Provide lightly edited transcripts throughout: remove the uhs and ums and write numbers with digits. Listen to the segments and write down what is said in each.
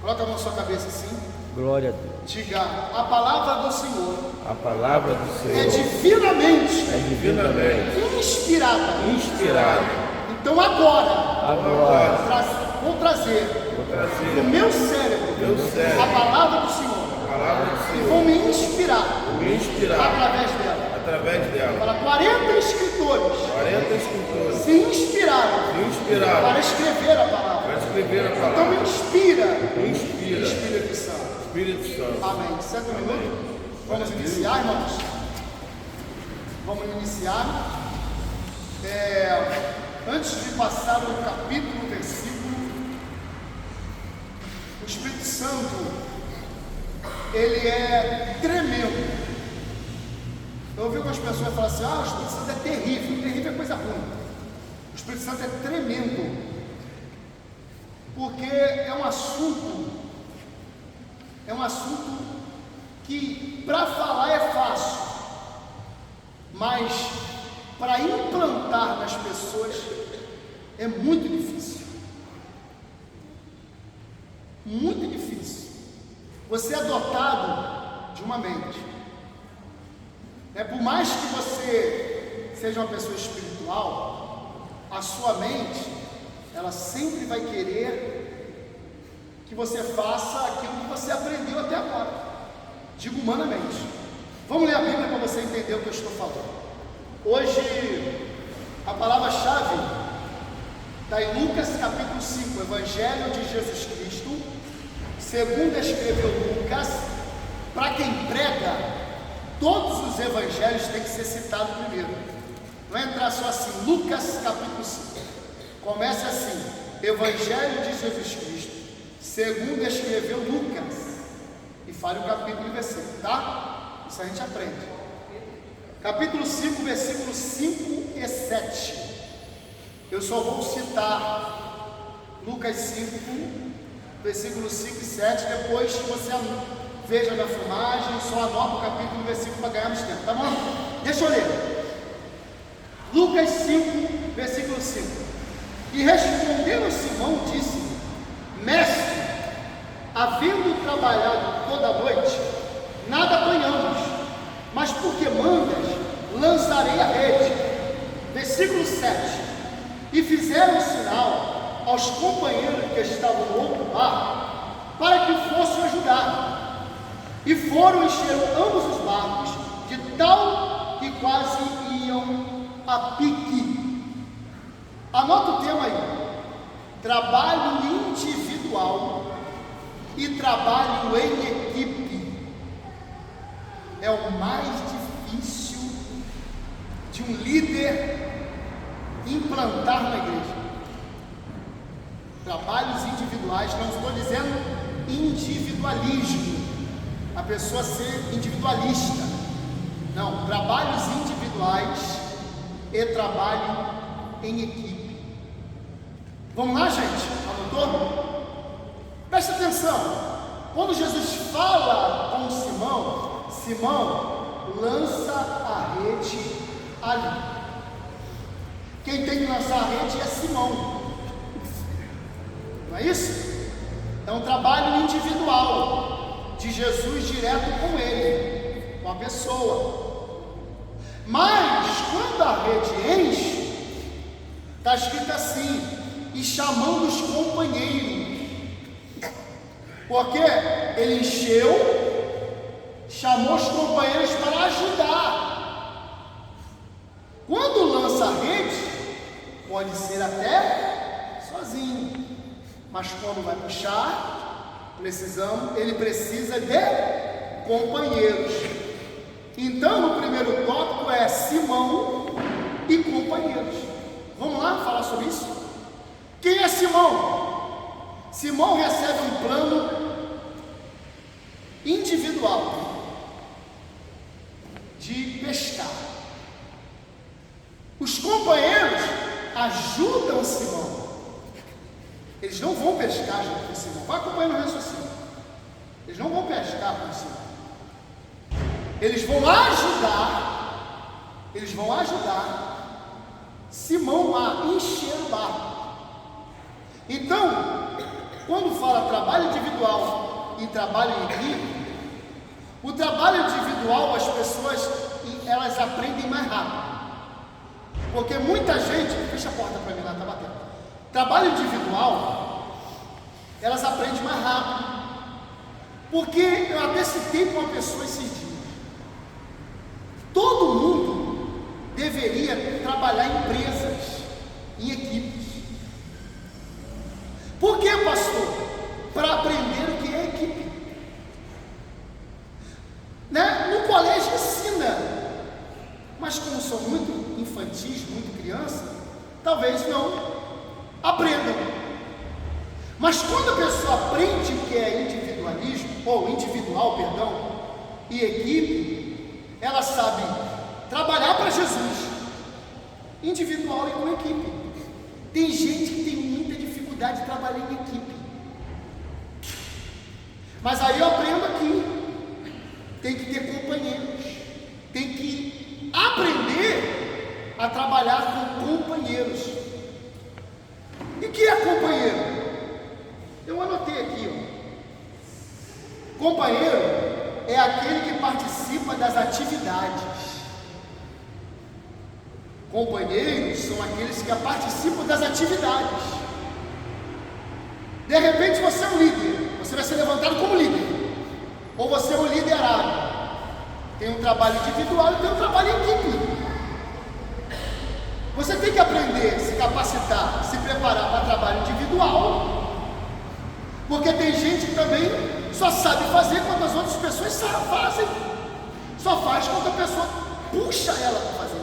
Coloca a mão na sua cabeça assim. Glória a Deus. Diga, a palavra do Senhor A palavra do é Senhor divinamente é divinamente inspirada. inspirada. Então agora Agora vou trazer no meu cérebro a palavra do Senhor e vou me inspirar através dela. Fala, 40 escritores se inspiraram para escrever a palavra. Então me inspira, Espírito Santo. Amém. Senta um minuto. Vamos iniciar, irmãos? Vamos iniciar. Antes de passar o capítulo, o versículo, o Espírito Santo, ele é tremendo. Eu ouvi algumas pessoas falar assim: o Espírito Santo é terrível. Terrível é coisa ruim. O Espírito Santo é tremendo, porque é um assunto que para falar é fácil, mas para implantar nas pessoas é muito difícil. Muito difícil. Você é dotado de uma mente. Por mais que você seja uma pessoa espiritual, a sua mente, ela sempre vai querer que você faça aquilo que você aprendeu até agora. Digo humanamente. Vamos ler a Bíblia para você entender o que eu estou falando. Hoje, a palavra-chave está em Lucas capítulo 5, Evangelho de Jesus Cristo, segundo escreveu Lucas. Para quem prega, todos os evangelhos têm que ser citados primeiro. Não é entrar só assim, Lucas capítulo 5. Começa assim, Evangelho de Jesus Cristo, segundo escreveu Lucas. E fale o capítulo e versículo, tá? Isso a gente aprende. Capítulo 5, versículos 5 e 7. Eu só vou citar Lucas 5, versículos 5 e 7. Depois você veja na filmagem, só anota o capítulo e o versículo para ganharmos tempo, tá bom? Deixa eu ler. Lucas 5, versículo 5. E respondendo Simão, disse: Mestre, havendo trabalhado toda a noite, nada apanhamos, mas porque mandas, lançarei a rede. Versículo 7. E fizeram sinal aos companheiros que estavam no outro barco, para que fossem ajudar. E foram encher ambos os barcos, de tal que quase iam a pique. Anota o tema aí: trabalho individual e trabalho em equipe é o mais difícil de um líder implantar na igreja. Trabalhos individuais, não estou dizendo individualismo, a pessoa ser individualista, não, trabalhos individuais e trabalho em equipe. Vamos lá, gente? Anotou? Presta atenção. Quando Jesus fala com Simão, Simão lança a rede ali. Quem tem que lançar a rede é Simão. Não é isso? É um trabalho individual de Jesus direto com ele, com a pessoa. Mas quando a rede enche, está escrito assim: e chamando os companheiros. Porque ele encheu, chamou os companheiros para ajudar. Quando lança a rede, pode ser até sozinho, mas quando vai puxar, ele precisa de companheiros. Então, no primeiro tópico é Simão e companheiros. Vamos lá falar sobre isso? Quem é Simão? Simão recebe um plano individual de pescar. Os companheiros ajudam Simão. Eles não vão pescar junto com Simão. Vai acompanhando o raciocínio. Eles não vão pescar com Simão. Eles vão ajudar Simão a encher o barco. Então, quando fala trabalho individual trabalho em equipe, o trabalho individual, as pessoas, elas aprendem mais rápido. Porque muita gente, fecha a porta para mim lá, tá batendo. Trabalho individual, elas aprendem mais rápido. Porque eu até citei com uma pessoa esses dias. Todo mundo deveria trabalhar em empresas, em equipes. Por que, pastor? Para aprender o que é equipe. Né? No colégio ensina, mas como são muito infantis, muito criança, talvez não aprendam. Mas quando a pessoa aprende o que é individualismo, ou individual, perdão, e equipe, ela sabe trabalhar para Jesus, individual e com equipe. Tem gente que tem muita dificuldade de trabalhar em equipe. Mas aí eu aprendo aqui. Tem que ter companheiros. Tem que aprender a trabalhar com companheiros. E que é companheiro? Eu anotei aqui, ó. Companheiro é aquele que participa das atividades. Companheiros são aqueles que participam das atividades. De repente você é um líder, você vai ser levantado como líder, ou você é um liderado. Tem um trabalho individual e tem um trabalho em equipe. Você tem que aprender, se capacitar, se preparar para trabalho individual, porque tem gente que também só sabe fazer quando as outras pessoas fazem, só faz quando a pessoa puxa ela para fazer.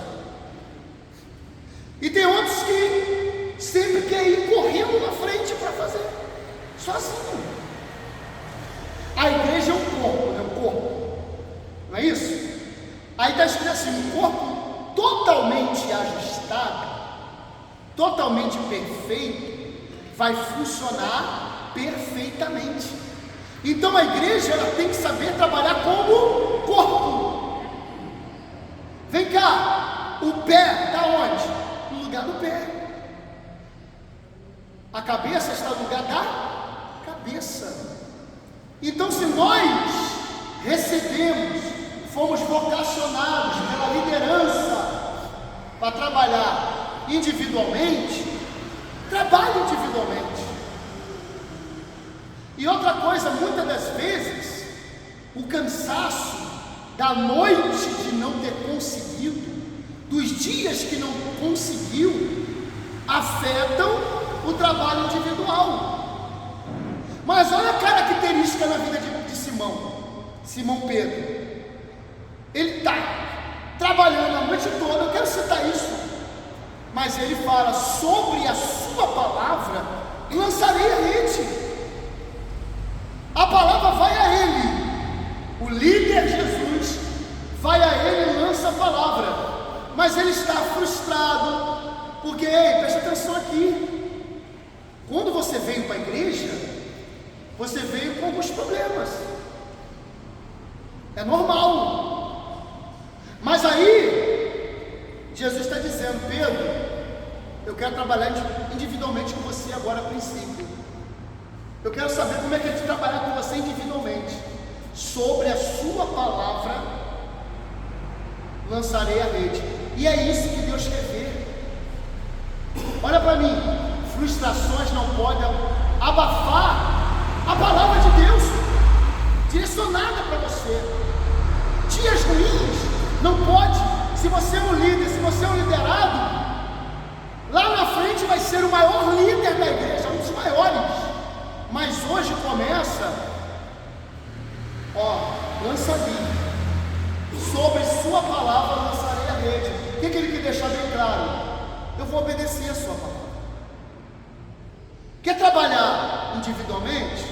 E tem outros que sempre querem ir correndo na frente para fazer, sozinho. A igreja é um corpo, não é isso? Aí está escrito assim, um corpo totalmente ajustado, totalmente perfeito, vai funcionar perfeitamente. Então a igreja, ela tem que saber trabalhar como corpo. Vem cá, o pé está onde? No lugar do pé. A cabeça está no lugar da cabeça. Então, se nós recebemos, fomos vocacionados pela liderança para trabalhar individualmente, trabalhe individualmente. E outra coisa, muitas das vezes, o cansaço da noite de não ter conseguido, dos dias que não conseguiu, afetam o trabalho individual. Mas olha a característica na vida de Simão Pedro. Ele está trabalhando a noite toda, eu quero citar isso, mas ele fala, sobre a sua palavra lançarei a rede. A palavra vai a ele, o líder Jesus vai a ele e lança a palavra, mas ele está frustrado, porque, presta atenção aqui, quando você veio para a igreja, você veio com alguns problemas, é normal, mas aí, Jesus está dizendo, Pedro, eu quero trabalhar individualmente com você agora a princípio, eu quero saber como é que é de trabalhar com você individualmente, sobre a sua palavra, lançarei a rede, e é isso que Deus quer ver. Olha para mim, frustrações não podem abafar a palavra de Deus, direcionada para você. Dias ruins, não pode, se você é um líder, se você é um liderado, lá na frente vai ser o maior líder da igreja, um dos maiores, mas hoje começa, lança ali, sobre sua palavra lançarei a rede. O que ele quer deixar bem claro? Eu vou obedecer a sua palavra. Quer trabalhar individualmente?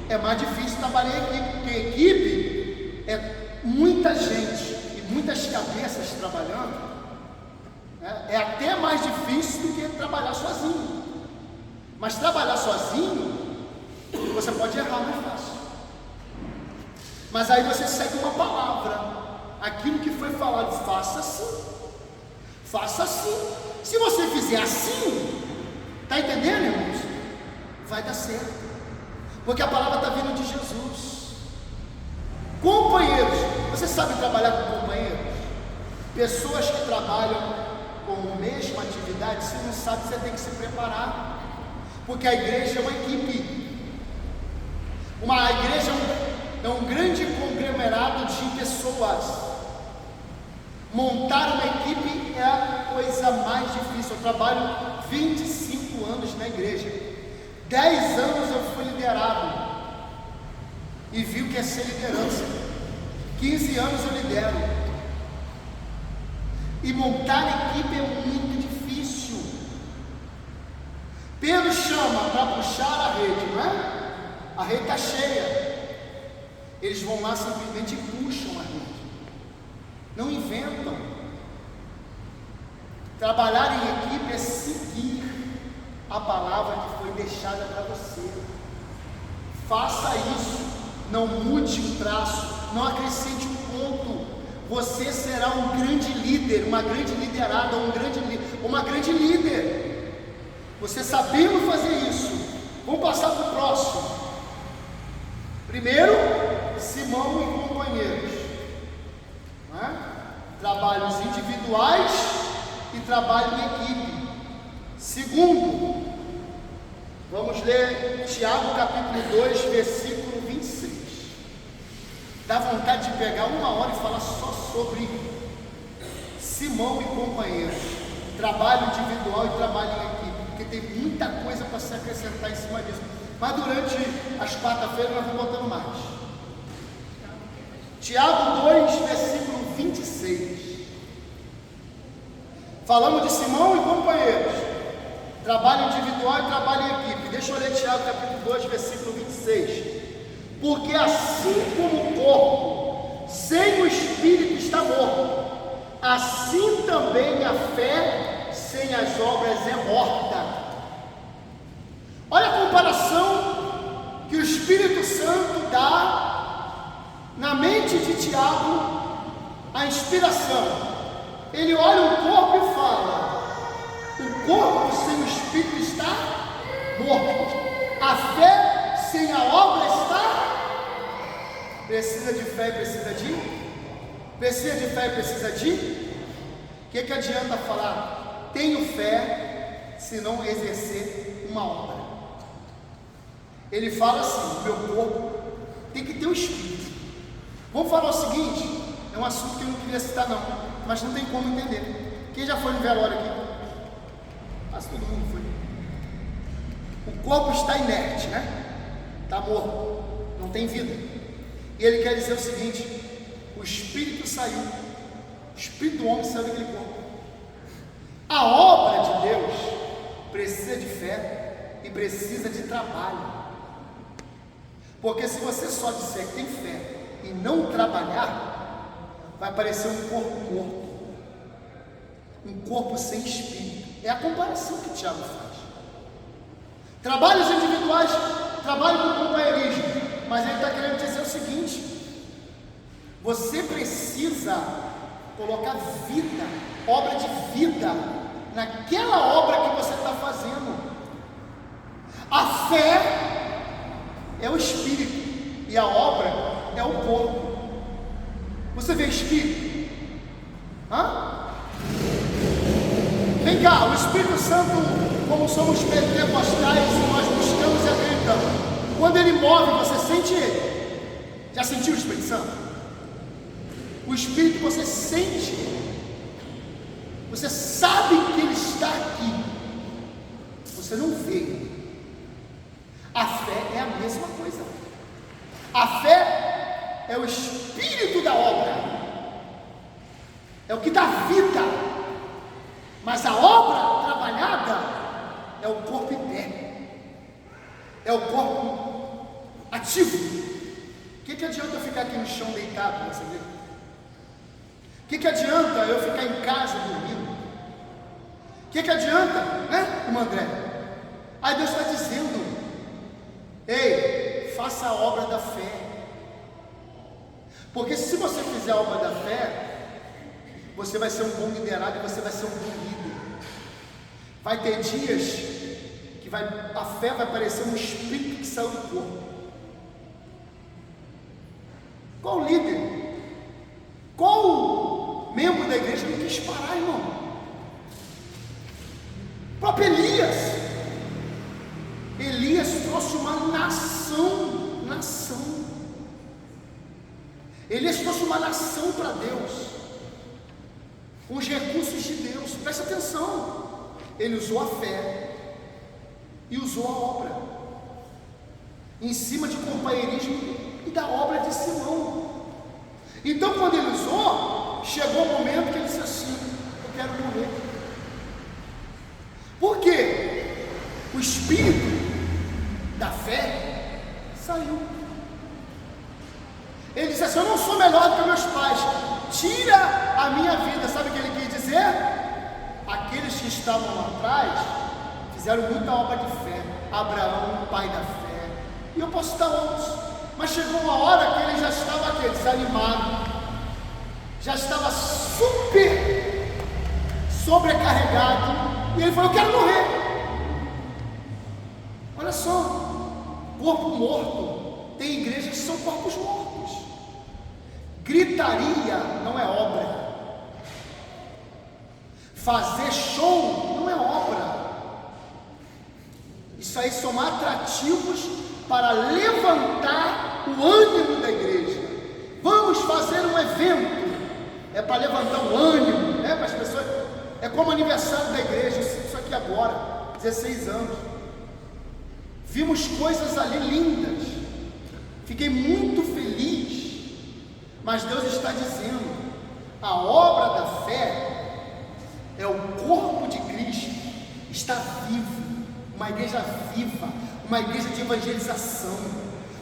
É mais difícil trabalhar em equipe, porque equipe é muita gente e muitas cabeças trabalhando, né? É até mais difícil do que trabalhar sozinho. Mas trabalhar sozinho, você pode errar mais fácil. Mas aí você segue uma palavra, aquilo que foi falado, faça assim, faça assim. Se você fizer assim, está entendendo, irmãos? Vai dar certo. Porque a palavra está vindo de Jesus. Companheiros, você sabe trabalhar com companheiros? Pessoas que trabalham com a mesma atividade, você não sabe, você tem que se preparar. Porque a igreja é uma equipe. Uma igreja é um grande conglomerado de pessoas. Montar uma equipe é a coisa mais difícil. Eu trabalho 25 anos na igreja. 10 anos eu fui liderado e vi o que é ser liderança. 15 anos eu lidero. E montar equipe é muito difícil. Pedro chama para puxar a rede, não é? A rede está cheia. Eles vão lá simplesmente e puxam a rede. Não inventam. Trabalhar em equipe é seguir a palavra que foi deixada para você. Faça isso. Não mude um traço. Não acrescente um ponto. Você será um grande líder, uma grande liderada, uma grande líder. Você sabendo fazer isso. Vamos passar para o próximo. Primeiro, Simão e companheiros. Não é? Trabalhos individuais e trabalho em equipe. Segundo, vamos ler Tiago capítulo 2, versículo 26. Dá vontade de pegar uma hora e falar só sobre Simão e companheiros, trabalho individual e trabalho em equipe, porque tem muita coisa para se acrescentar em cima disso. Mas durante as quarta-feiras nós vamos botando mais. Tiago 2, versículo 26. Falamos de Simão e companheiros, trabalho individual e trabalho em equipe. Deixa eu ler Tiago capítulo 2, versículo 26. Porque assim como o corpo sem o espírito está morto, assim também a fé sem as obras é morta. Olha a comparação que o Espírito Santo dá na mente de Tiago, a inspiração. Ele olha o corpo e fala: o corpo sem o espírito está morto, a fé sem a obra está. Precisa de fé e precisa de? Precisa de fé e precisa de? O que adianta falar tenho fé se não exercer uma obra? Ele fala assim: meu corpo tem que ter o espírito. Vamos falar o seguinte, é um assunto que eu não queria citar não, mas não tem como entender. Quem já foi no velório aqui? Quase todo mundo foi. O corpo está inerte, né? Está morto, não tem vida. E ele quer dizer o seguinte: o espírito saiu, o espírito do homem saiu daquele corpo. A obra de Deus precisa de fé e precisa de trabalho. Porque se você só disser que tem fé e não trabalhar, vai parecer um corpo morto, um corpo sem espírito. É a comparação que Tiago faz. Trabalhos individuais, trabalho com companheirismo, mas ele está querendo dizer o seguinte: você precisa colocar vida, obra de vida, naquela obra que você está fazendo. A fé é o espírito e a obra é o corpo. Você vê espírito? Vem cá, o Espírito Santo, como somos pentecostais e nós buscamos e acreditamos, quando ele move, você sente ele? Já sentiu o Espírito Santo? O Espírito você sente, você sabe que ele está aqui, você não vê. A fé é a mesma coisa. A fé é o espírito da obra, é o que dá vida, mas a obra trabalhada é o corpo em pé, é o corpo ativo. O que adianta eu ficar aqui no chão deitado nessa vida? O que adianta eu ficar em casa dormindo? O que adianta, né, irmão André? Aí Deus está dizendo: ei, faça a obra da fé. Porque se você fizer a obra da fé, você vai ser um bom liderado e você vai ser um bom líder. Vai ter dias que a fé vai parecer um espírito que saiu do corpo. fez parar, irmão. O próprio Elias trouxe uma nação. Elias trouxe uma nação para Deus, com os recursos de Deus. Presta atenção, ele usou a fé e usou a obra, em cima de companheirismo e da obra de Simão. Então, quando ele usou, chegou o momento que ele disse assim: eu quero morrer. Por quê? O espírito da fé saiu. Ele disse assim: eu não sou melhor do que meus pais, tira a minha vida. Sabe o que ele quis dizer? Aqueles que estavam lá atrás fizeram muita obra de fé. Abraão, pai da fé, e eu posso citar outros, mas chegou uma hora que ele já estava aqui, desanimado, já estava super sobrecarregado, e ele falou: eu quero morrer. Olha só, corpo morto, tem igrejas que são corpos mortos. Gritaria não é obra, fazer show não é obra. Isso aí são atrativos para levantar o ânimo da igreja. Vamos fazer um evento, é para levantar o ânimo, para as pessoas. É como aniversário da igreja. Isso aqui agora, 16 anos. Vimos coisas ali lindas, fiquei muito feliz. Mas Deus está dizendo: a obra da fé é o corpo de Cristo, está vivo. Uma igreja viva, uma igreja de evangelização,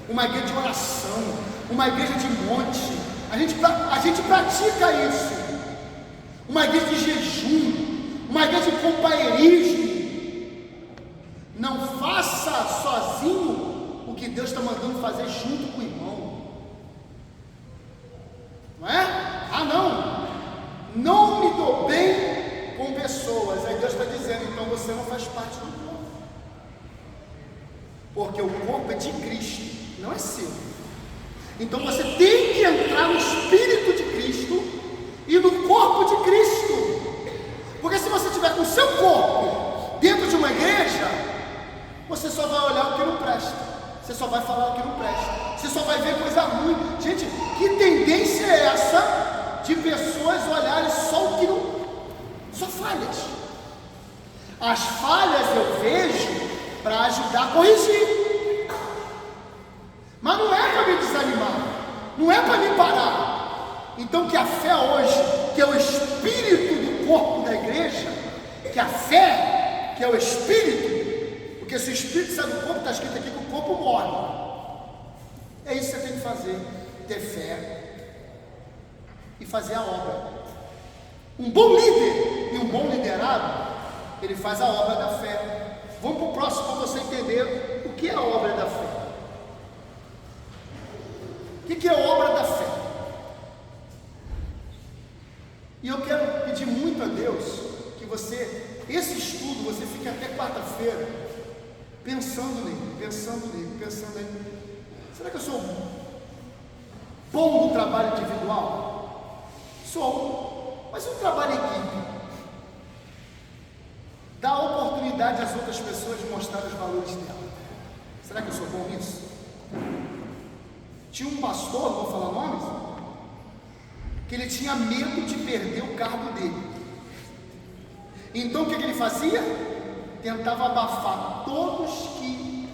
uma igreja de oração, uma igreja de monte. A gente pratica isso. Uma igreja de jejum, uma igreja de companheirismo. Não faça sozinho o que Deus está mandando fazer junto com o irmão. Não é? Não me dou bem com pessoas. Aí Deus está dizendo: então você não faz parte do corpo. Porque o corpo é de Cristo, não é seu. Então você tem que entrar no Espírito de Cristo e no corpo de Cristo. Porque se você estiver com o seu corpo dentro de uma igreja, você só vai olhar o que não presta, você só vai falar o que não presta, você só vai ver coisa ruim. Gente, que tendência é essa de pessoas olharem só o que não, só falhas? As falhas eu vejo para ajudar a corrigir, mas não é para me desanimar, não é para me parar. Então que a fé hoje, que é o espírito do corpo da igreja, que a fé, que é o espírito, porque se o espírito sai do corpo, está escrito aqui que o corpo morre. É isso que você tem que fazer: ter fé e fazer a obra. Um bom líder e um bom liderado, ele faz a obra da fé. Vamos para o próximo para você entender o que é a obra da fé. O que é a obra da fé? E eu quero pedir muito a Deus que você, esse estudo, você fique até quarta-feira pensando nele. Será que eu sou bom no trabalho individual? Sou, mas um trabalho em equipe dá oportunidade às outras pessoas de mostrar os valores dela. Será que eu sou bom nisso? Tinha um pastor, não vou falar nomes, que ele tinha medo de perder o cargo dele. Então o que ele fazia? Tentava abafar todos que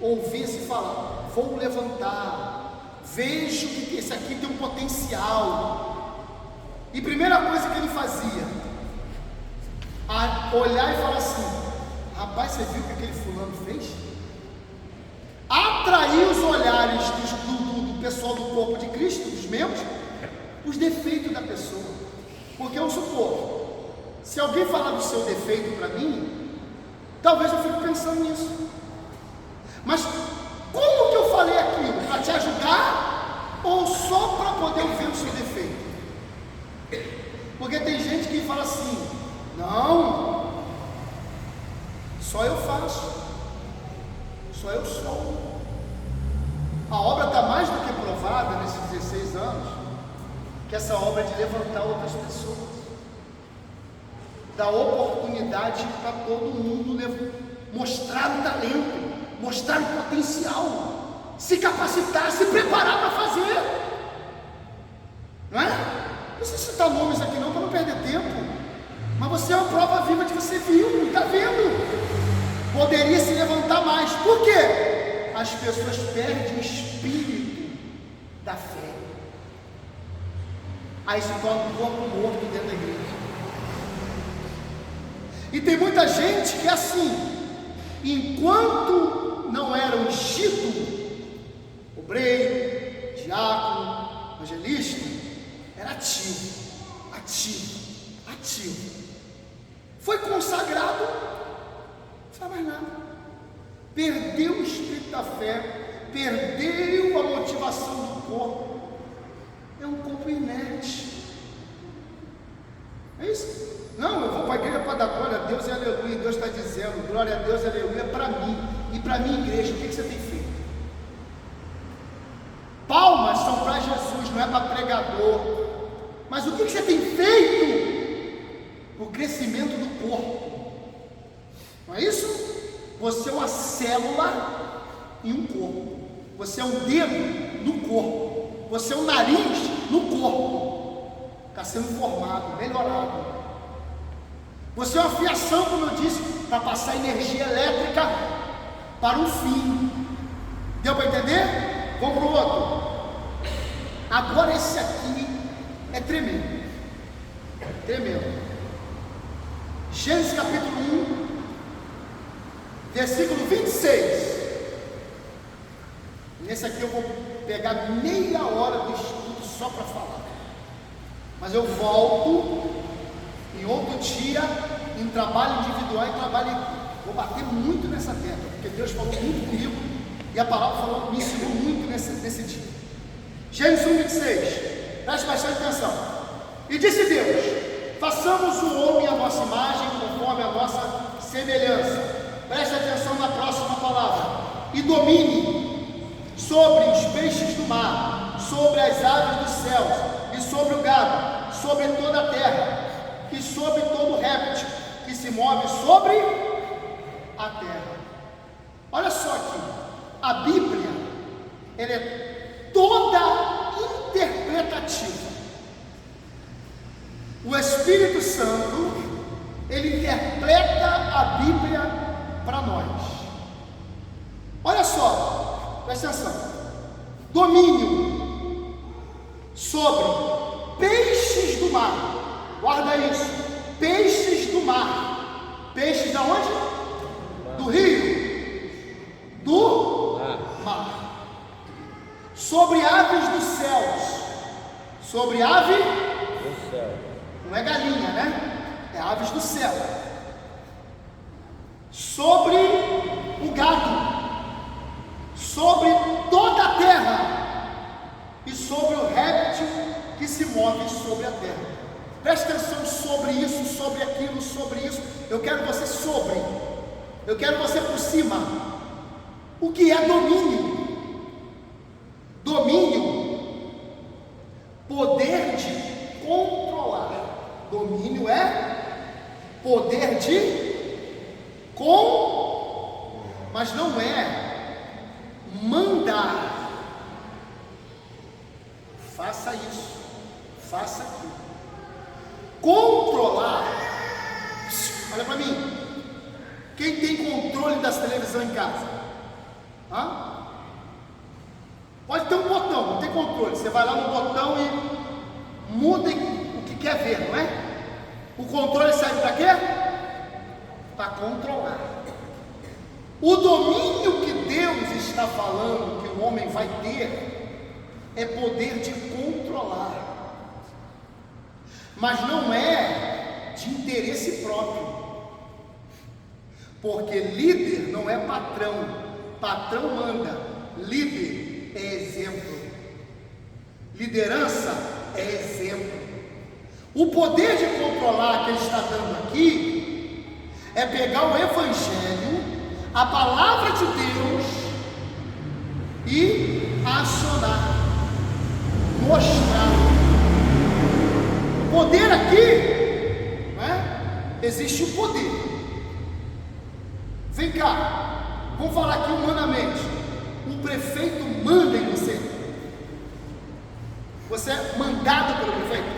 ouvissem falar: vou levantar, vejo que esse aqui tem um potencial. E primeira coisa que ele fazia, a olhar e falar assim: rapaz, você viu o que aquele fulano fez? Atrair os olhares do pessoal do corpo de Cristo, dos membros, os defeitos da pessoa. Porque vamos supor, se alguém falar do seu defeito para mim, talvez eu fique pensando nisso. Mas como que eu falei aquilo? Para te ajudar ou só para poder ver o seu defeito? Porque tem gente que fala assim: não, só eu faço, só eu sou. A obra está mais do que provada nesses 16 anos, que essa obra é de levantar outras pessoas, dar oportunidade para todo mundo mostrar o talento, mostrar o potencial, se capacitar, se preparar para fazer, não é? Não precisa citar nomes aqui não, para não perder tempo, mas você é uma prova viva de você viu, está vendo, poderia se levantar mais. Por quê? As pessoas perdem o espírito da fé, aí se torna um corpo morto dentro da igreja. E tem muita gente que é assim, enquanto não era ungido, obreiro, diácono, evangelista, era ativo. Foi consagrado, não faz mais nada, perdeu o espírito da fé, perdeu a motivação do corpo, é um corpo inerte. É isso? Não, eu vou para a igreja para dar glória a Deus e aleluia. Deus está dizendo, glória a Deus e aleluia para mim e para a minha igreja. O que você tem feito? Palmas são para Jesus, não é para pregador. Mas o que você tem feito? O crescimento do corpo. Não é isso? Você é uma célula em um corpo. Você é um dedo no corpo. Você é um nariz no corpo. Está sendo formado, melhorado. Você é uma fiação, como eu disse, para passar energia elétrica para um fim. Deu para entender? Vamos para o outro. Agora esse aqui é tremendo. Tremendo. Gênesis capítulo 1, versículo 26. Nesse aqui eu vou pegar meia hora do estudo só para falar. Mas eu volto em outro dia, em trabalho individual e trabalho em equipe. Vou bater muito nessa tecla, porque Deus falou muito comigo e a palavra me ensinou muito nesse dia. Gênesis 1:26, preste bastante atenção. E disse Deus: façamos o homem à nossa imagem, conforme a nossa semelhança. Preste atenção na próxima palavra. E domine sobre os peixes do mar, sobre as aves dos céus, e sobre o gado, sobre toda a terra, e sobre todo réptil que se move sobre a terra. Olha só aqui, a Bíblia, ela é toda interpretativa. O Espírito Santo, ele interpreta a Bíblia para nós. Olha só, presta atenção. Domínio sobre peixes do mar. Guarda isso, peixes do mar. Peixes da onde? Do rio? Do mar. Sobre aves dos céus. Sobre ave do céu. Não é galinha, né? É aves do céu. Sobre o gado. Sobre toda a terra. E sobre o réptil que se move sobre a terra. Preste atenção sobre isso, sobre aquilo, sobre isso. Eu quero você sobre. Eu quero você por cima. O que é domínio? Domínio, poder de controlar. Domínio é poder de mas não é mandar. Faça isso, faça aquilo. Controlar. Olha para mim. Quem tem controle das televisão em casa? Pode ter um botão, não tem controle. Você vai lá no botão e muda o que quer ver, não é? O controle serve para quê? Para controlar. O domínio que Deus está falando que o homem vai ter é poder de controlar. Mas não é de interesse próprio, porque líder não é patrão, patrão manda, líder é exemplo, liderança é exemplo. O poder de controlar que ele está dando aqui é pegar o evangelho, a palavra de Deus e acionar, mostrar. Poder aqui, não é? Existe o poder. Vem cá, vamos falar aqui humanamente. O prefeito manda em você. Você é mandado pelo prefeito?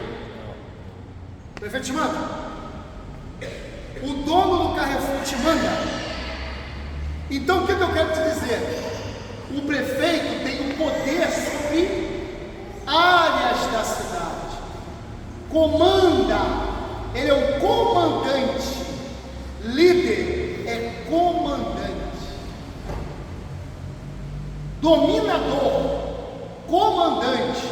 O prefeito te manda? O dono do Carrefour te manda? Então o que eu quero te dizer? O prefeito tem o poder sobre áreas da cidade. Comanda, ele é um comandante. Líder é comandante. Dominador, comandante,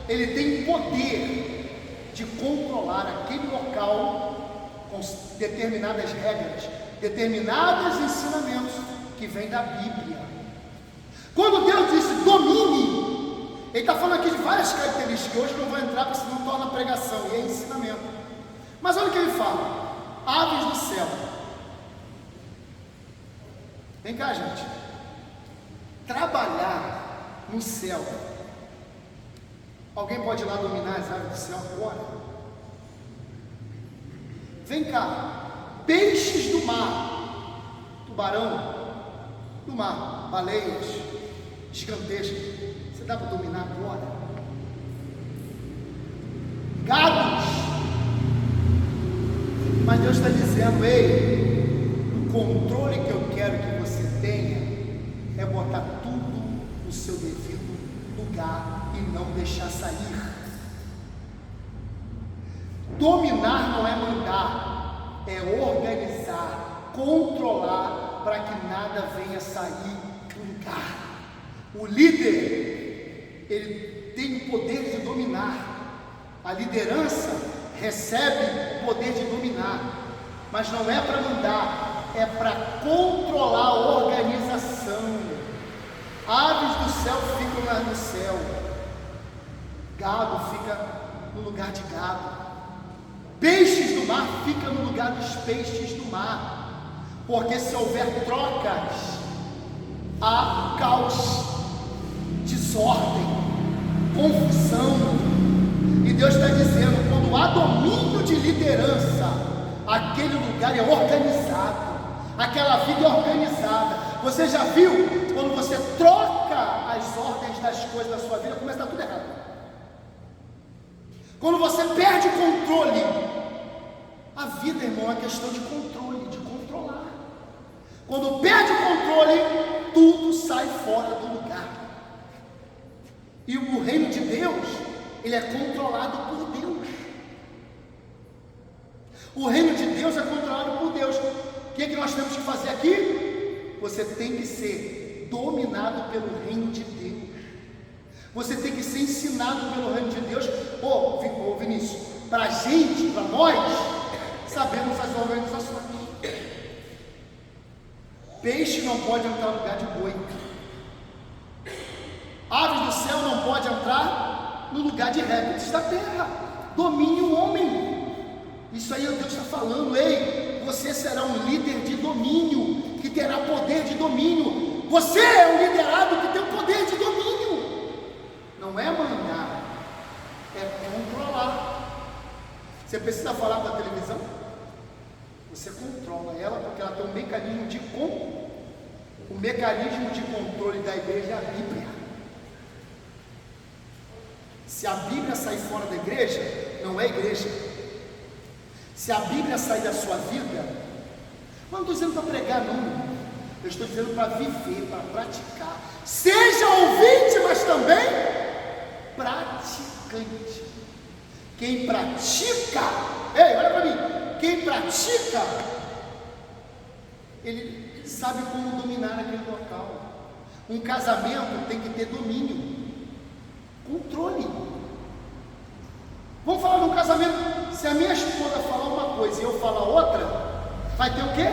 ele tem poder de controlar aquele local com determinadas regras, determinados ensinamentos que vêm da Bíblia. Quando Deus disse domine, ele está falando aqui de várias características que hoje não vou entrar, porque senão torna pregação, e é ensinamento. Mas olha o que ele fala: aves do céu. Vem cá, gente. Trabalhar no céu. Alguém pode ir lá dominar as aves do céu agora? Vem cá. Peixes do mar. Tubarão do mar. Baleias gigantescas. Você dá para dominar agora? Gados. Mas Deus está dizendo: ei, o controle que eu quero que você tenha é botar tudo no seu devido lugar e não deixar sair. Dominar não é mandar, é organizar, controlar para que nada venha sair do lugar. O líder, ele tem o poder de dominar. A liderança recebe o poder de dominar, mas não é para mandar, é para controlar a organização. Aves do céu ficam lá no céu, gado fica no lugar de gado, peixes do mar ficam no lugar dos peixes do mar, porque se houver trocas, há caos, desordem, confusão. E Deus está dizendo: quando há domínio de liderança, aquele lugar é organizado, aquela vida é organizada. Você já viu quando você troca as ordens das coisas da sua vida, começa a dar tudo errado? Quando você perde o controle, a vida, irmão, é questão de controle, de controlar. Quando perde o controle, tudo sai fora do lugar. E o reino de Deus, ele é controlado por Deus. O reino de Deus é controlado por Deus. O que é que nós temos que fazer aqui? Você tem que ser dominado pelo reino de Deus. Você tem que ser ensinado pelo reino de Deus. Ô Vinícius, para a gente, para nós, sabemos as organizações. Peixe não pode entrar no lugar de boi. Aves do céu não pode entrar no lugar de répteis da terra. Domine o homem. Isso aí Deus está falando: ei, você será um líder de domínio, que terá poder de domínio. Você é um liderado que tem o poder de domínio. Não é mandar, é controlar. Você precisa falar para a televisão? Você controla ela, porque ela tem um mecanismo de o mecanismo de controle da igreja é a Bíblia. Se a Bíblia sair fora da igreja, não é igreja. Se a Bíblia sair da sua vida, não estou dizendo para pregar, não. Eu estou dizendo para viver, para praticar. Seja ouvinte, mas também praticante. Quem pratica, ei, olha para mim. Quem pratica, ele sabe como dominar aquele local. Um casamento tem que ter domínio, controle. Vamos falar de um casamento. Se a minha esposa falar uma coisa e eu falar outra, vai ter o quê?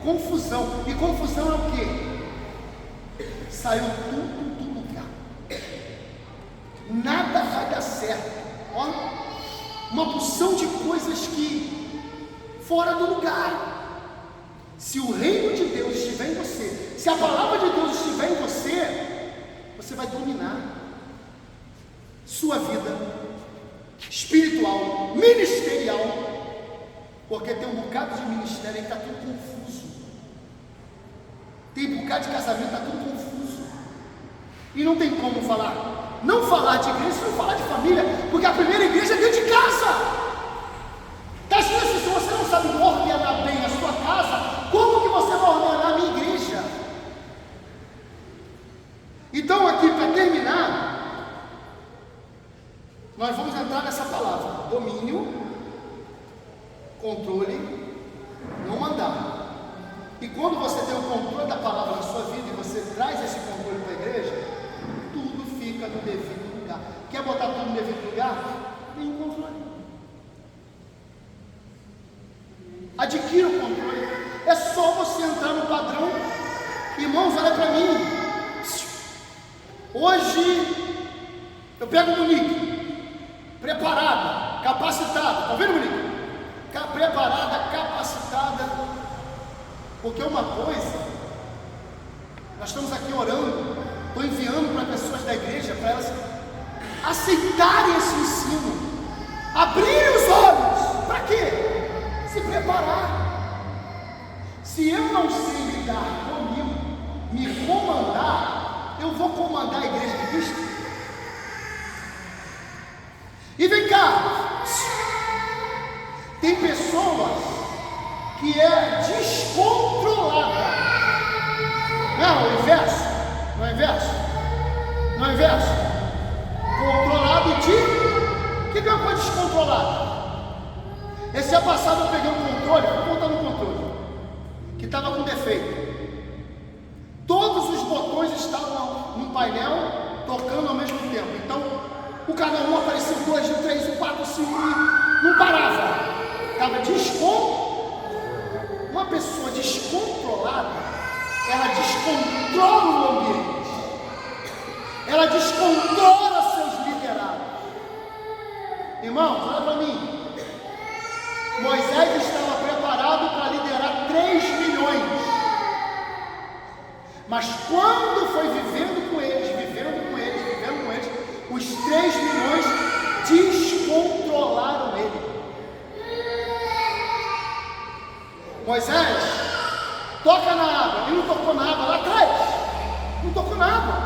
Confusão. E confusão é o quê? Saiu tudo do lugar. Nada vai dar certo. Ó, uma porção de coisas que fora do lugar. Se o reino de Deus estiver em você, se a palavra de Deus estiver em você, você vai dominar sua vida espiritual, Porque tem um bocado de ministério aí que está tudo confuso. Tem um bocado de casamento, está tudo confuso. E não tem como falar. Não falar de igreja, não falar de família, porque a primeira igreja é dentro de casa. Está escrito assim, se você não sabe ordenar bem a sua casa, como que você vai ordenar a minha igreja? Então aqui, para terminar, nós vamos entrar nessa palavra: domínio, controle, não mandar. E quando você tem o controle da palavra na sua vida e você traz esse controle para a igreja, tudo fica no devido lugar. Quer botar tudo no devido lugar? Tem um controle. Adquira o controle. É só você entrar no padrão. Irmãos, olha para mim. Hoje eu pego o Monique, preparada, capacitada. Está vendo, Monique? Preparada, capacitada. Porque uma coisa, nós estamos aqui orando, estou enviando para pessoas da igreja, para elas aceitarem esse ensino, abrirem os olhos. Para quê? Se preparar. Se eu não sei lidar comigo, me comandar, eu vou comandar a igreja de Cristo? E vem cá, tem pessoas que é descontrolada. Não, o inverso. Não é inverso? Não é inverso? Controlado de... O que é uma coisa descontrolada? Esse ano passado eu peguei um controle, vou botar no controle, que estava com defeito. Todos os botões estavam no painel tocando ao mesmo tempo. Então, o canal 1 apareceu 2, 3, 4, 5 e não parava. Estava descontrolado. Uma pessoa descontrolada, ela descontrola o ambiente, ela descontrola seus liderados. Irmãos, olha para mim. Moisés estava preparado para liderar 3 milhões, mas quando foi vivendo com eles, os 3 milhões descontrolaram ele. Moisés, toca na água. Ele não tocou na água lá atrás. Não tocou na água.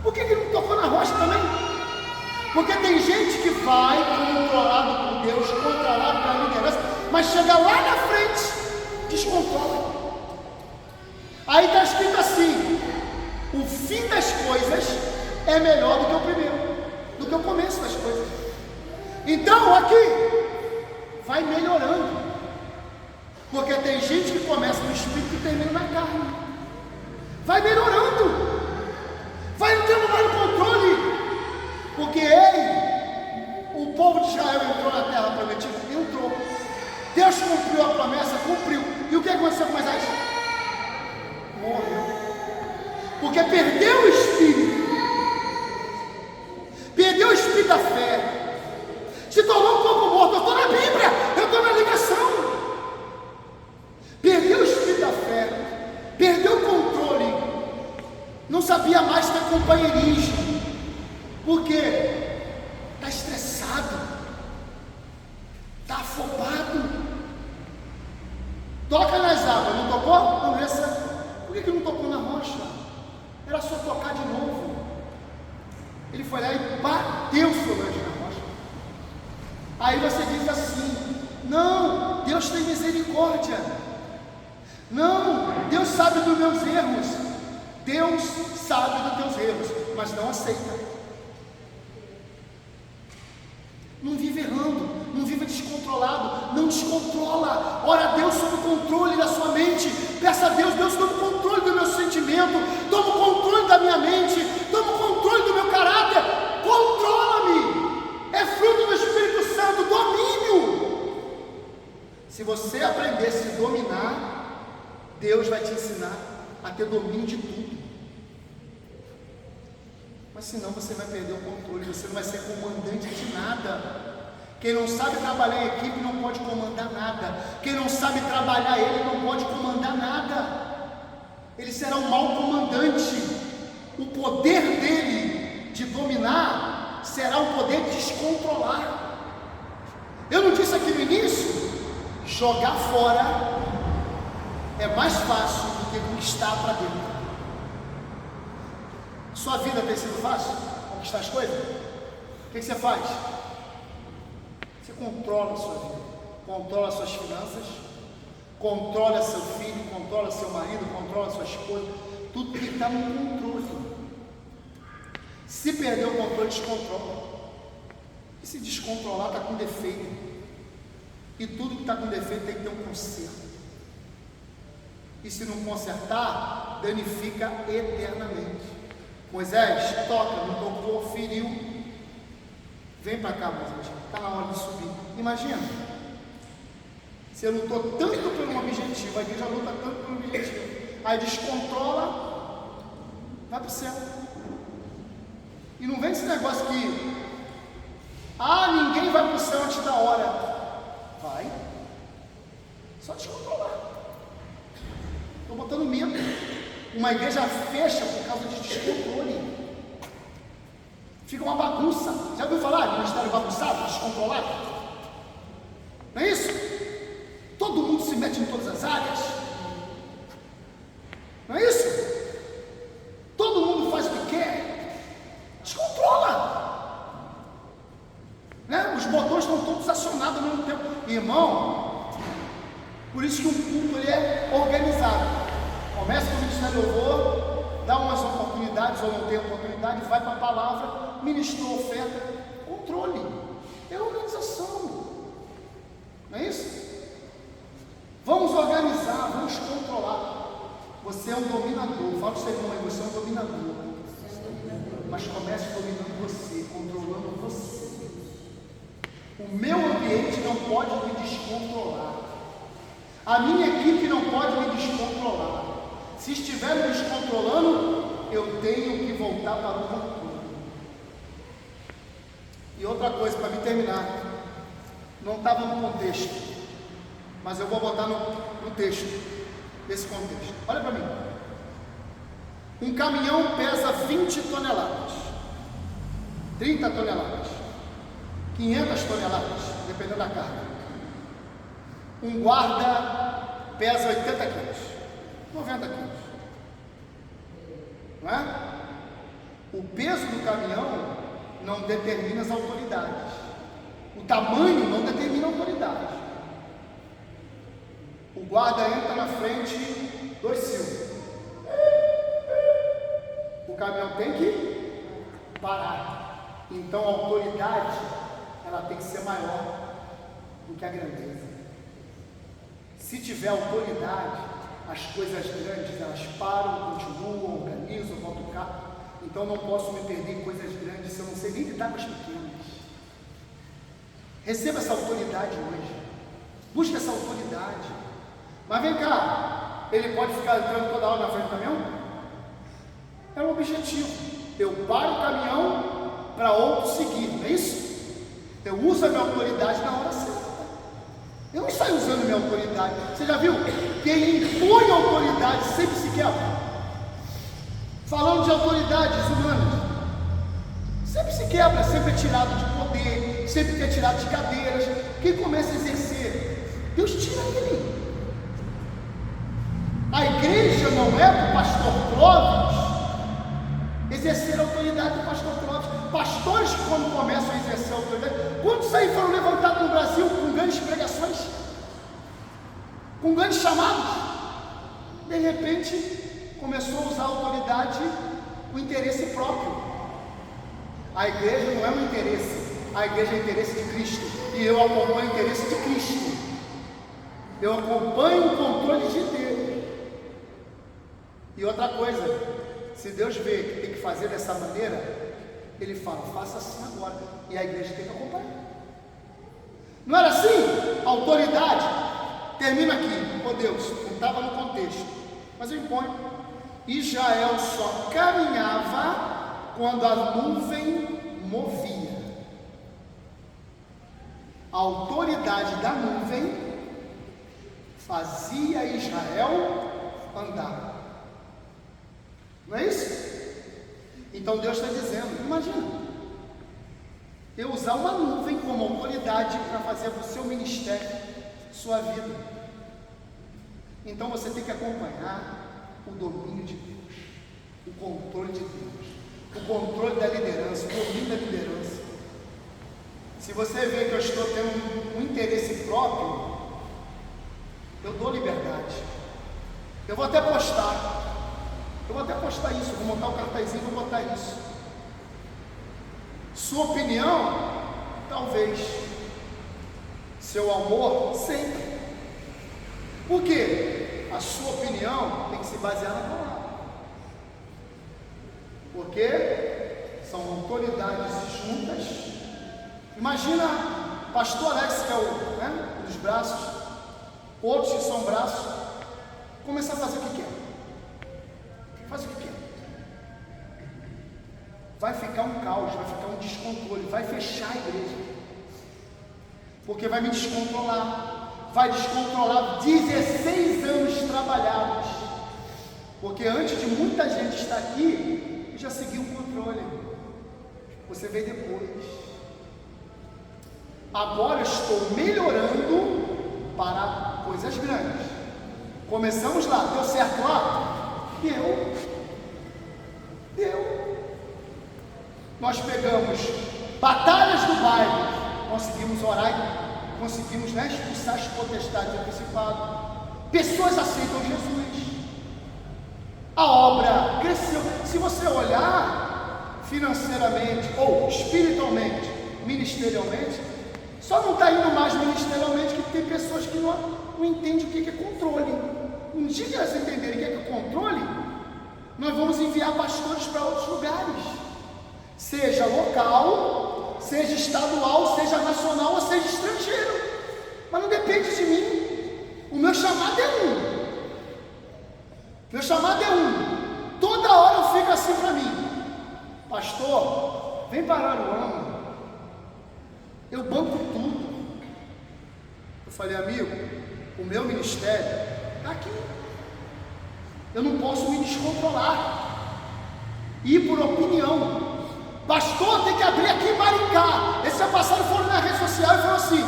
Por que ele não tocou na rocha também? Porque tem gente que vai controlado por Deus, controlado pela liderança, mas chega lá na frente, descontrola. Aí está escrito assim: o fim das coisas é melhor do que o primeiro, do que o começo das coisas. Então aqui vai melhorando. Porque tem gente que começa no espírito e termina na carne. Vai melhorando. Vai tendo mais controle. Porque o povo de Israel entrou na terra prometida. Entrou. Deus cumpriu a promessa, cumpriu. E o que aconteceu com Moisés? Morreu. Porque perdeu o espírito. Perdeu o espírito da fé. Se tornou um pouco morto. Eu estou na Bíblia. Eu estou na ligação. Perdeu o espírito da fé, perdeu o controle, não sabia mais ter companheirismo. Por quê? Está estressado, está afobado. Toca nas águas, não tocou? Não, por que não tocou na rocha? Era só tocar de novo. Ele foi lá e bateu Solange na rocha. Aí você diz assim: não, Deus tem misericórdia. Não, Deus sabe dos meus erros. Deus sabe dos teus erros, mas não aceita. Não vive errando, não vive descontrolado, não descontrola. Ora a Deus sob o controle da sua mente. Peça a Deus: Deus, toma o controle do meu sentimento, toma o controle da minha mente, toma o controle do meu caráter. Controla-me. É fruto do Espírito Santo, domínio. Se você aprender a se dominar, Deus vai te ensinar a ter domínio de tudo. Mas senão você vai perder o controle, você não vai ser comandante de nada. Quem não sabe trabalhar em equipe não pode comandar nada. Quem não sabe trabalhar ele não pode comandar nada. Ele será um mau comandante. O poder dele de dominar será o poder de descontrolar. Eu não disse aqui no início? jogar fora é mais fácil do que conquistar para dentro. Sua vida tem sido fácil? Conquistar as coisas? O que você faz? Você controla a sua vida, controla as suas finanças, controla seu filho, controla seu marido, controla sua esposa, tudo que está no controle. Se perder o controle, descontrola. E se descontrolar, está com defeito. E tudo que está com defeito tem que ter um conserto. E se não consertar, danifica eternamente. Moisés, toca, não tocou, feriu. Vem para cá, Moisés, está na hora de subir. Imagina, você lutou tanto por um objetivo, a igreja luta tanto por um objetivo, aí descontrola, vai para o céu. E não vem esse negócio que ninguém vai para o céu antes da hora. Vai, só descontrolar. Estou botando medo. Uma igreja fecha por causa de descontrole. Fica uma bagunça. Já ouviu falar de ministério bagunçado, descontrolado? Não é isso? Todo mundo se mete em todas as áreas. Não é isso? Todo mundo faz o que quer. Descontrola. Né? Os botões estão todos acionados ao mesmo tempo. Irmão, por isso que um culto ele é organizado. Começa com o ministério de louvor, dá umas oportunidades ou não tem oportunidade, vai para a palavra, ministrou oferta, controle, é organização, não é isso? Vamos organizar, vamos controlar. Você é um dominador, fala para o seu irmão aí, você é um dominador, mas comece dominando você, controlando você. O meu ambiente não pode me descontrolar, a minha equipe não pode me descontrolar. Se estiver me descontrolando, eu tenho que voltar para o controle. E outra coisa, para me terminar, não estava no contexto, mas eu vou botar no texto, esse contexto. Olha para mim. Um caminhão pesa 20 toneladas, 30 toneladas, 500 toneladas, dependendo da carga. Um guarda pesa 80 quilos, 90 quilos, não é? O peso do caminhão não determina as autoridades, o tamanho não determina a autoridade. O guarda entra na frente, 2 silvos, o caminhão tem que parar. Então a autoridade ela tem que ser maior do que a grandeza. Se tiver autoridade, as coisas grandes elas param, continuam, organizam, voltam o carro. Então não posso me perder em coisas grandes se eu não sei nem lidar com as pequenas. Receba essa autoridade hoje. Busque essa autoridade. Mas vem cá, ele pode ficar entrando toda hora na frente do caminhão? É um objetivo. Eu paro o caminhão para outro seguir, não é isso? Eu uso a minha autoridade na hora certa. Eu não saio usando minha autoridade. Você já viu? Quem impõe autoridade sempre se quebra. Falando de autoridades humanas, sempre se quebra, sempre é tirado de poder, sempre é tirado de cadeiras. Quem começa a exercer, Deus tira ele. A igreja não é para o pastor Clóvis exercer a autoridade do pastor Clóvis. Pastores que quando começam a exercer a autoridade, quantos aí foram levantados no Brasil com grandes pregações, com grandes chamados? De repente começou a usar a autoridade com interesse próprio. A igreja não é um interesse, a igreja é o interesse de Cristo, e eu acompanho o interesse de Cristo, eu acompanho o controle de Deus. E outra coisa, se Deus vê que tem que fazer dessa maneira, Ele fala, faça assim agora, e a igreja tem que acompanhar. Não era assim? A autoridade termina aqui. Oh Deus, não estava no contexto, mas eu imponho. Israel só caminhava quando a nuvem movia. A autoridade da nuvem fazia Israel andar. Não é isso? Então Deus está dizendo, imagina, eu usar uma nuvem como autoridade para fazer o seu ministério sua vida. Então você tem que acompanhar o domínio de Deus, o controle de Deus, o controle da liderança, o domínio da liderança. Se você vê que eu estou tendo um interesse próprio, eu dou liberdade. Eu vou até postar isso, vou montar um cartazinho e vou botar isso. Sua opinião, talvez. Seu amor, sempre. Por quê? A sua opinião tem que se basear na palavra. Porque são autoridades juntas. Imagina pastor Alex, que é um dos braços, outros que são braços, começar a fazer o que quer. Faz o que quer. Vai ficar um caos, vai ficar um descontrole, vai fechar a igreja. Porque vai me descontrolar. Vai descontrolar 16 anos trabalhados. Porque antes de muita gente estar aqui, eu já segui o controle. Você veio depois. Agora eu estou melhorando para coisas grandes. Começamos lá, deu certo lá? Deu. Nós pegamos batalhas do bairro, conseguimos orar, conseguimos expulsar as potestades do principado. Pessoas aceitam Jesus. A obra cresceu. Se você olhar financeiramente ou espiritualmente, ministerialmente, só não está indo mais ministerialmente que tem pessoas que não entendem o que é controle. Um dia que elas entenderem o que é controle, nós vamos enviar pastores para outros lugares, seja local, seja estadual, seja nacional ou seja estrangeiro, mas não depende de mim. O meu chamado é um. Toda hora eu fico assim para mim: pastor, vem para Aruama, eu banco tudo. Eu falei: amigo, o meu ministério está aqui, eu não posso me descontrolar, ir por opinião. Pastor, tem que abrir aqui em Maricá. Esse ano passado foram na rede social e falou assim: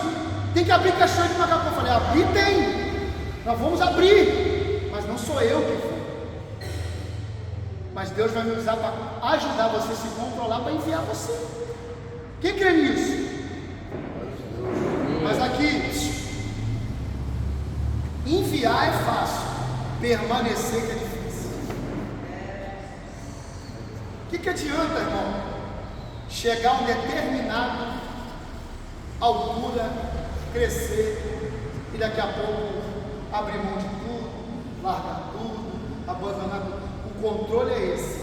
tem que abrir caixão de Macapá. Eu falei: abrir tem, nós vamos abrir, mas não sou eu que vou. Mas Deus vai me usar para ajudar você a se controlar, para enviar você. Quem crê nisso? Mas aqui, enviar é fácil, permanecer que é difícil. O que adianta, irmão, chegar a uma determinada altura, crescer e daqui a pouco abrir mão de tudo, largar tudo, abandonar tudo? O controle é esse: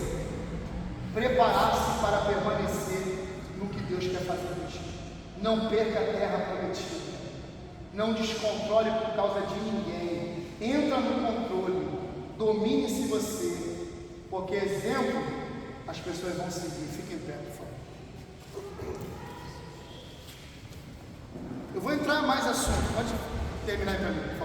preparar-se para permanecer no que Deus quer fazer de ti. Não perca a terra prometida, não descontrole por causa de ninguém, entra no controle, domine-se você, porque exemplo as pessoas vão seguir. Fique em pé, por favor. Eu vou entrar em mais assunto, pode terminar aí para mim.